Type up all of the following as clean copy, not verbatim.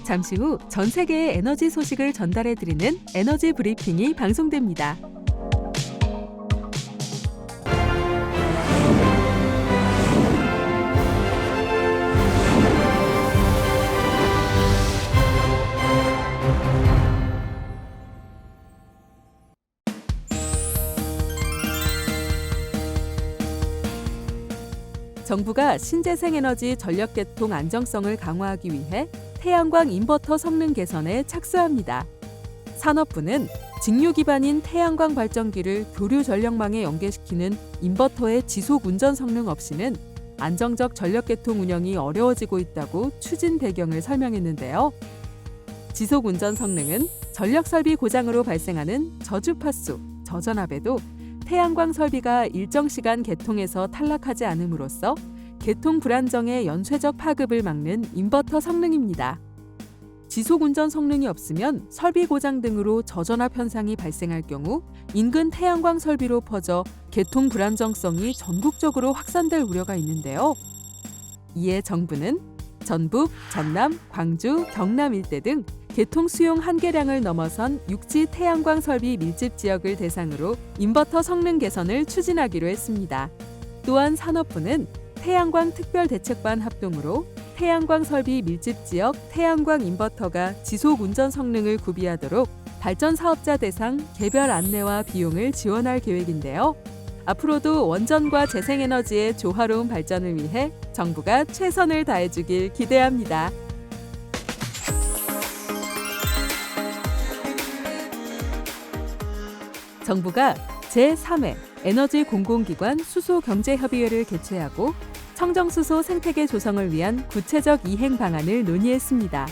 잠시 후 전 세계의 에너지 소식을 전달해드리는 에너지 브리핑이 방송됩니다. 정부가 신재생에너지 전력계통 안정성을 강화하기 위해 태양광 인버터 성능 개선에 착수합니다. 산업부는 직류 기반인 태양광 발전기를 교류 전력망에 연계시키는 인버터의 지속 운전 성능 없이는 안정적 전력계통 운영이 어려워지고 있다고 추진 배경을 설명했는데요. 지속 운전 성능은 전력 설비 고장으로 발생하는 저주파수, 저전압에도 태양광 설비가 일정 시간 개통에서 탈락하지 않음으로써 개통 불안정의 연쇄적 파급을 막는 인버터 성능입니다. 지속 운전 성능이 없으면 설비 고장 등으로 저전압 현상이 발생할 경우 인근 태양광 설비로 퍼져 개통 불안정성이 전국적으로 확산될 우려가 있는데요. 이에 정부는 전북, 전남, 광주, 경남 일대 등 개통 수용 한계량을 넘어선 육지 태양광 설비 밀집 지역을 대상으로 인버터 성능 개선을 추진하기로 했습니다. 또한 산업부는 태양광 특별대책반 합동으로 태양광 설비 밀집 지역 태양광 인버터가 지속 운전 성능을 구비하도록 발전 사업자 대상 개별 안내와 비용을 지원할 계획인데요. 앞으로도 원전과 재생에너지의 조화로운 발전을 위해 정부가 최선을 다해주길 기대합니다. 정부가 제3회 에너지 공공기관 수소경제협의회를 개최하고 청정수소 생태계 조성을 위한 구체적 이행 방안을 논의했습니다.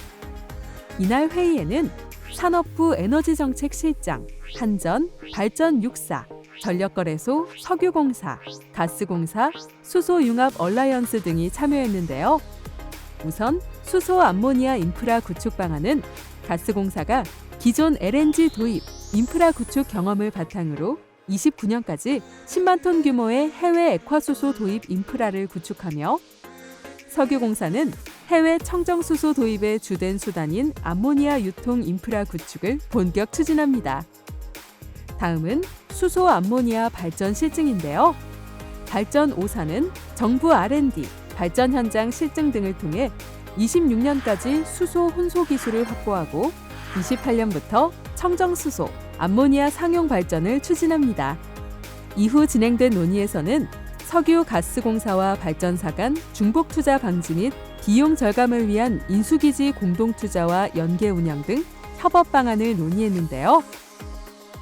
이날 회의에는 산업부 에너지정책실장, 한전, 발전6사, 전력거래소, 석유공사, 가스공사, 수소융합 얼라이언스 등이 참여했는데요. 우선 수소 암모니아 인프라 구축 방안은 가스공사가 기존 LNG 도입, 인프라 구축 경험을 바탕으로 29년까지 10만 톤 규모의 해외 액화수소 도입 인프라를 구축하며 석유공사는 해외 청정수소 도입의 주된 수단인 암모니아 유통 인프라 구축을 본격 추진합니다. 다음은 수소 암모니아 발전 실증인데요. 발전5사는 정부 R&D, 발전 현장 실증 등을 통해 26년까지 수소 혼소 기술을 확보하고 28년부터 청정수소, 암모니아 상용 발전을 추진합니다. 이후 진행된 논의에서는 석유 가스공사와 발전사 간 중복 투자 방지 및 비용 절감을 위한 인수기지 공동투자와 연계 운영 등 협업 방안을 논의했는데요.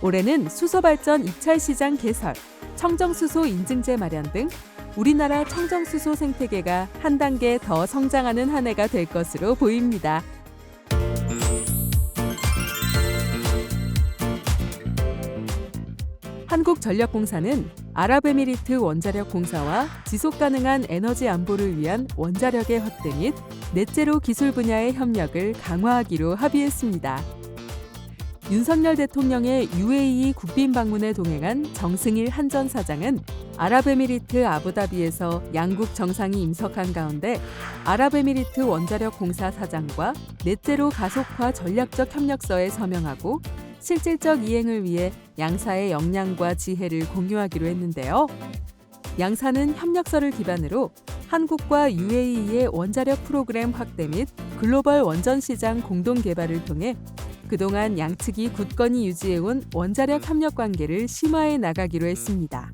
올해는 수소발전 입찰 시장 개설, 청정수소 인증제 마련 등 우리나라 청정수소 생태계가 한 단계 더 성장하는 한 해가 될 것으로 보입니다. 한국전력공사는 아랍에미리트 원자력 공사와 지속가능한 에너지 안보를 위한 원자력의 확대 및 넷제로 기술 분야의 협력을 강화하기로 합의했습니다. 윤석열 대통령의 UAE 국빈 방문에 동행한 정승일 한전 사장은 아랍에미리트 아부다비에서 양국 정상이 임석한 가운데 아랍에미리트 원자력 공사 사장과 넷제로 가속화 전략적 협력서에 서명하고 실질적 이행을 위해 양사의 역량과 지혜를 공유하기로 했는데요. 양사는 협력서를 기반으로 한국과 UAE의 원자력 프로그램 확대 및 글로벌 원전 시장 공동 개발을 통해 그동안 양측이 굳건히 유지해온 원자력 협력 관계를 심화해 나가기로 했습니다.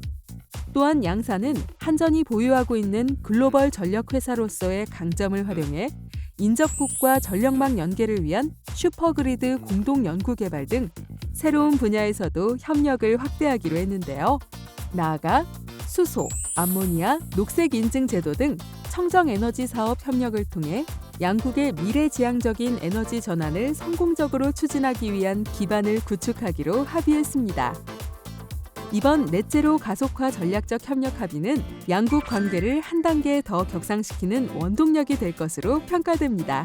또한 양사는 한전이 보유하고 있는 글로벌 전력 회사로서의 강점을 활용해 인접국과 전력망 연계를 위한 슈퍼그리드 공동 연구 개발 등 새로운 분야에서도 협력을 확대하기로 했는데요. 나아가 수소, 암모니아, 녹색 인증 제도 등 청정에너지 사업 협력을 통해 양국의 미래지향적인 에너지 전환을 성공적으로 추진하기 위한 기반을 구축하기로 합의했습니다. 이번 넷제로 가속화 전략적 협력 합의는 양국 관계를 한 단계 더 격상시키는 원동력이 될 것으로 평가됩니다.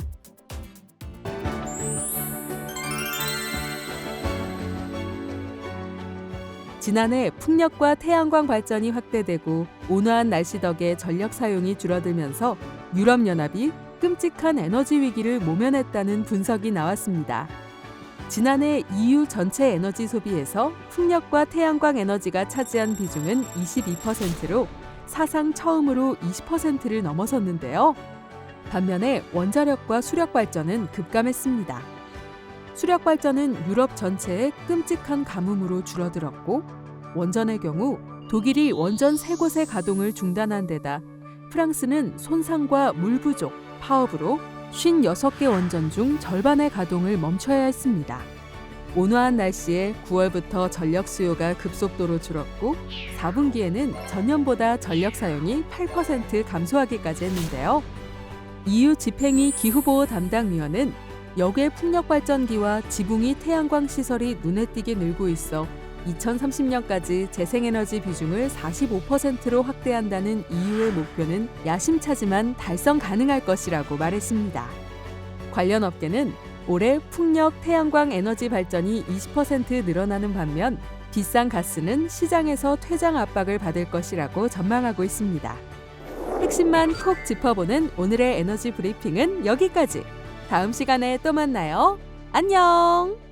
지난해 풍력과 태양광 발전이 확대되고 온화한 날씨 덕에 전력 사용이 줄어들면서 유럽연합이 끔찍한 에너지 위기를 모면했다는 분석이 나왔습니다. 지난해 EU 전체 에너지 소비에서 풍력과 태양광 에너지가 차지한 비중은 22%로 사상 처음으로 20%를 넘어섰는데요. 반면에 원자력과 수력 발전은 급감했습니다. 수력 발전은 유럽 전체의 끔찍한 가뭄으로 줄어들었고, 원전의 경우 독일이 원전 3곳의 가동을 중단한 데다 프랑스는 손상과 물 부족, 파업으로 56개 원전 중 절반의 가동을 멈춰야 했습니다. 온화한 날씨에 9월부터 전력 수요가 급속도로 줄었고 4분기에는 전년보다 전력 사용이 8% 감소하기까지 했는데요. EU 집행위 기후보호 담당위원은 역외 풍력발전기와 지붕위 태양광 시설이 눈에 띄게 늘고 있어 2030년까지 재생에너지 비중을 45%로 확대한다는 EU의 목표는 야심차지만 달성 가능할 것이라고 말했습니다. 관련 업계는 올해 풍력, 태양광 에너지 발전이 20% 늘어나는 반면 비싼 가스는 시장에서 퇴장 압박을 받을 것이라고 전망하고 있습니다. 핵심만 콕 짚어보는 오늘의 에너지 브리핑은 여기까지. 다음 시간에 또 만나요. 안녕!